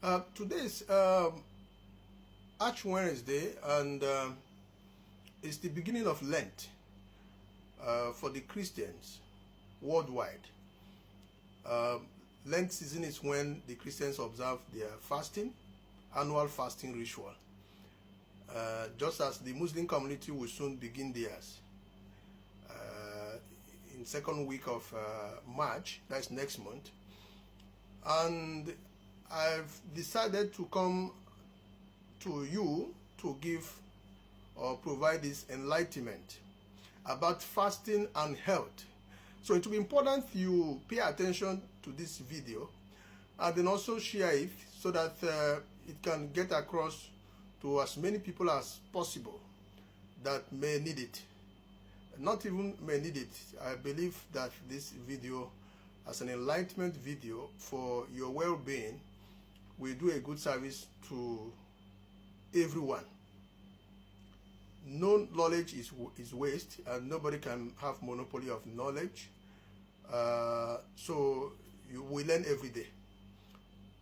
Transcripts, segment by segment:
Today is Ash Wednesday, and it's the beginning of Lent for the Christians worldwide. Lent season is when the Christians observe their fasting, annual fasting ritual. Just as the Muslim community will soon begin theirs in second week of March, that's next month. And I've decided to come to you to give or provide this enlightenment about fasting and health. So it will be important you pay attention to this video and then also share it so that it can get across to as many people as possible that may need it. Not even may need it. I believe that this video as an enlightenment video for your well-being will do a good service to everyone. No knowledge is waste, and nobody can have monopoly of knowledge. So you will learn every day.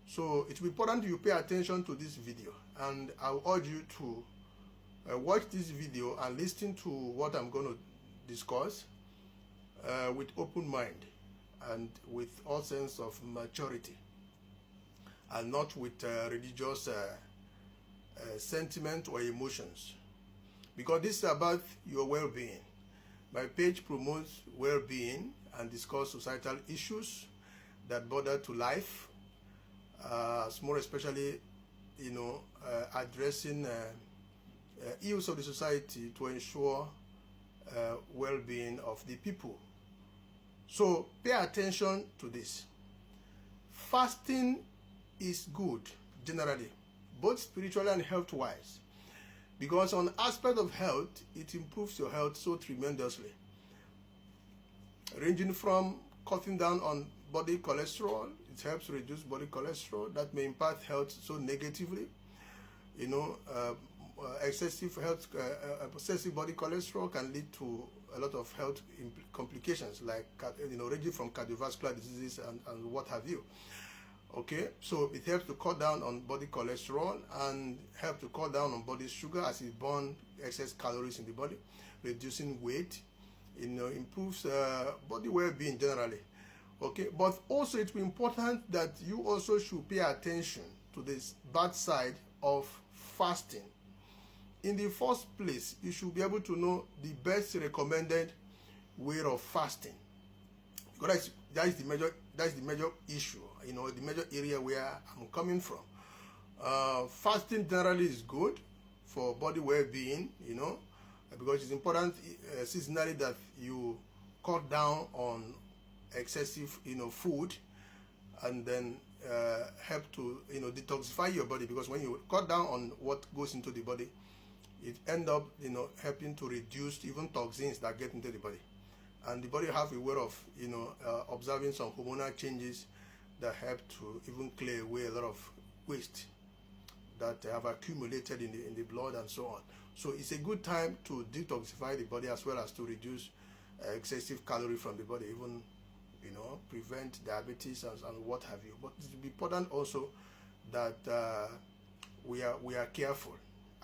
So it's important you pay attention to this video, and I'll urge you to watch this video and listen to what I'm going to discuss with open mind and with all sense of maturity, and not with religious sentiment or emotions, because this is about your well-being. My page promotes well-being and discuss societal issues that bother to life, more especially, addressing ills of the society to ensure well-being of the people. So pay attention to this. Fasting is good generally, both spiritually and health-wise, because on aspect of health, it improves your health so tremendously, ranging from cutting down on body cholesterol. It helps reduce body cholesterol that may impact health so negatively. Excessive body cholesterol can lead to a lot of health complications, like ranging from cardiovascular diseases and what have you. Okay, so it helps to cut down on body cholesterol and help to cut down on body sugar as it burns excess calories in the body, reducing weight. Improves body well-being generally. Okay, but also it's important that you also should pay attention to this bad side of fasting. In the first place, you should be able to know the best recommended way of fasting, because that is the major issue, the major area where I'm coming from. Fasting generally is good for body well-being, because it's important seasonally that you cut down on excessive, food, and then help to, detoxify your body, because when you cut down on what goes into the body, it end up, helping to reduce even toxins that get into the body. And the body have a way of, observing some hormonal changes that help to even clear away a lot of waste that have accumulated in the blood and so on. So it's a good time to detoxify the body, as well as to reduce excessive calorie from the body, even, prevent diabetes and what have you. But it's important also that we are careful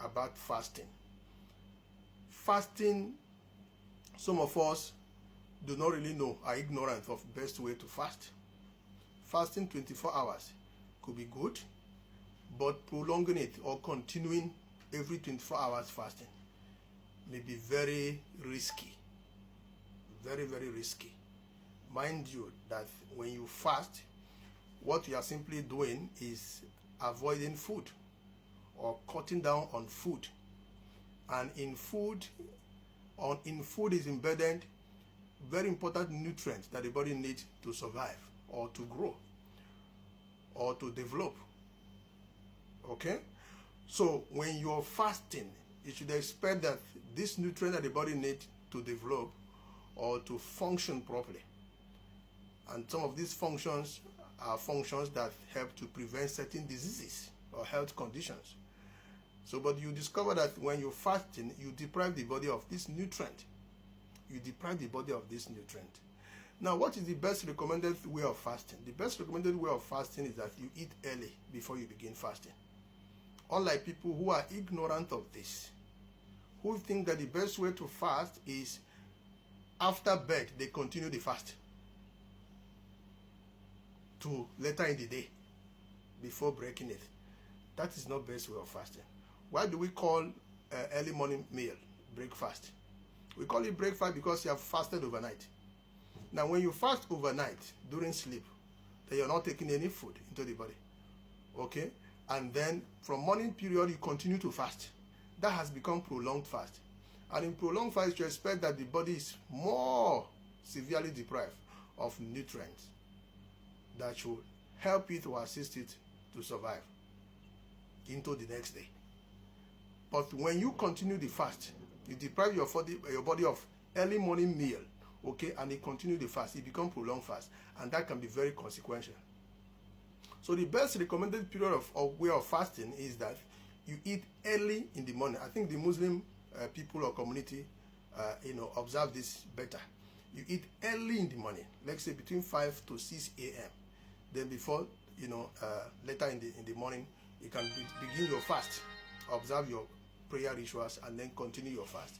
about fasting. Fasting, some of us do not really know, are ignorant of best way to fast. Fasting 24 hours could be good, but prolonging it or continuing every 24 hours fasting may be very risky. Very, very risky. Mind you that when you fast, what you are simply doing is avoiding food or cutting down on food. And in food is embedded very important nutrients that the body needs to survive or to grow or to develop. Okay? So when you're fasting, you should expect that this nutrient that the body needs to develop or to function properly. And some of these functions are functions that help to prevent certain diseases or health conditions. So, but you discover that when you're fasting, you deprive the body of this nutrient. You deprive the body of this nutrient. Now, what is the best recommended way of fasting? The best recommended way of fasting is that you eat early before you begin fasting. Unlike people who are ignorant of this, who think that the best way to fast is after bed, they continue the fast to later in the day before breaking it. That is not best way of fasting. Why do we call early morning meal breakfast? We call it breakfast because you have fasted overnight. Now, when you fast overnight during sleep, then you're not taking any food into the body. Okay? And then from morning period, you continue to fast. That has become prolonged fast. And in prolonged fast, you expect that the body is more severely deprived of nutrients that should help it or assist it to survive into the next day. But when you continue the fast, you deprive your body of early morning meal, okay, and you continue the fast, it becomes prolonged fast, and that can be very consequential. So the best recommended period of way of fasting is that you eat early in the morning. I think the Muslim people or community, observe this better. You eat early in the morning, let's say between 5 to 6 a.m. Then before, later in the morning, you can begin your fast, observe your prayer rituals, and then continue your fast.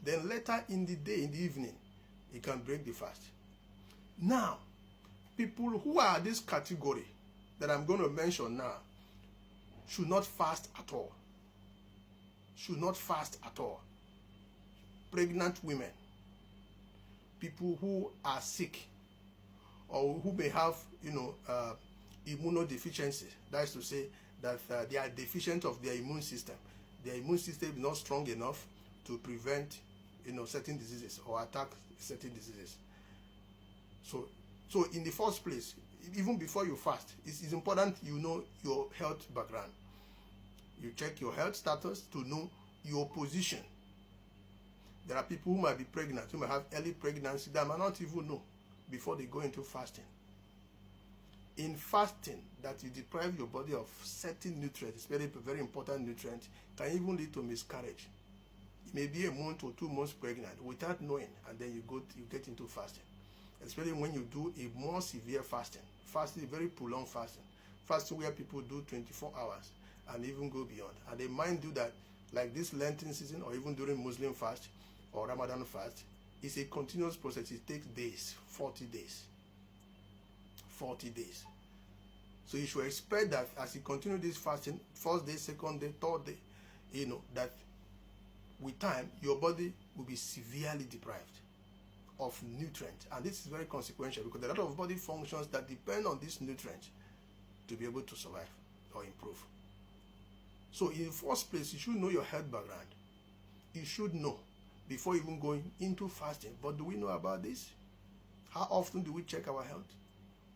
Then later in the day, in the evening, you can break the fast. Now, people who are this category that I'm going to mention now should not fast at all. Should not fast at all. Pregnant women, people who are sick, or who may have, immunodeficiency. That is to say that they are deficient of their immune system. Their immune system is not strong enough to prevent, certain diseases or attack certain diseases. So in the first place, even before you fast, it's important you know your health background. You check your health status to know your position. There are people who might be pregnant, who might have early pregnancy, that might not even know before they go into fasting. In fasting, that you deprive your body of certain nutrients, especially very important nutrients, can even lead to miscarriage. You may be a month or 2 months pregnant without knowing, and then you get into fasting. Especially when you do a more severe fasting. Fasting, very prolonged fasting. Fasting where people do 24 hours and even go beyond. And they might do that, like this Lenten season, or even during Muslim fast or Ramadan fast. It's a continuous process. It takes days, 40 days. 40 days. So you should expect that as you continue this fasting, first day, second day, third day, that with time, your body will be severely deprived of nutrients. And this is very consequential because there are a lot of body functions that depend on these nutrients to be able to survive or improve. So in the first place, you should know your health background. You should know before even going into fasting. But do we know about this? How often do we check our health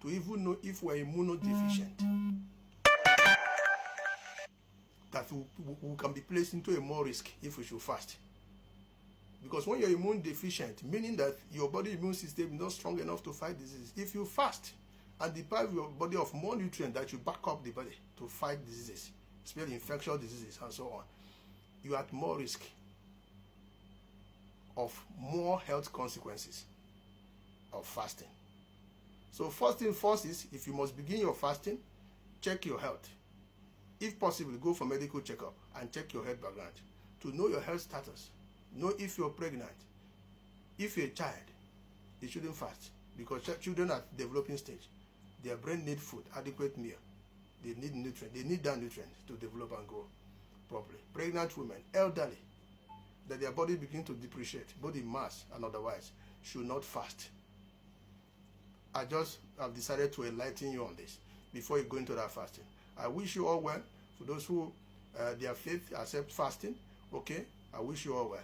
to even know if we're immunodeficient? That we can be placed into a more risk if we should fast. Because when you're immune deficient, meaning that your body immune system is not strong enough to fight diseases, if you fast and deprive your body of more nutrients that you back up the body to fight diseases, especially infectious diseases and so on, you are at more risk of more health consequences of fasting. So first thing first is, if you must begin your fasting, check your health. If possible, go for medical checkup and check your health background to know your health status. Know if you're pregnant. If you're a child, you shouldn't fast because children are developing stage. Their brain need food, adequate meal. They need nutrients. They need that nutrient to develop and grow properly. Pregnant women, elderly, that their body begin to depreciate, both in mass and otherwise, should not fast. I just have decided to enlighten you on this before you go into that fasting. I wish you all well. For those who their faith accept fasting, okay, I wish you all well.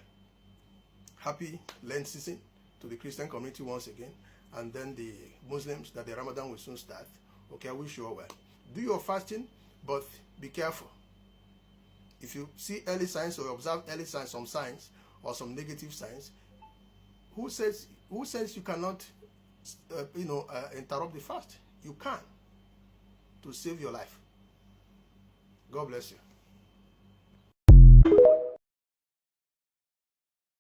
Happy Lent season to the Christian community once again, and then the Muslims that the Ramadan will soon start. Okay, I wish you all well. Do your fasting, but be careful. If you see early signs or observe early signs, some signs or some negative signs, who says you cannot interrupt the fast? You can, to save your life. God bless you.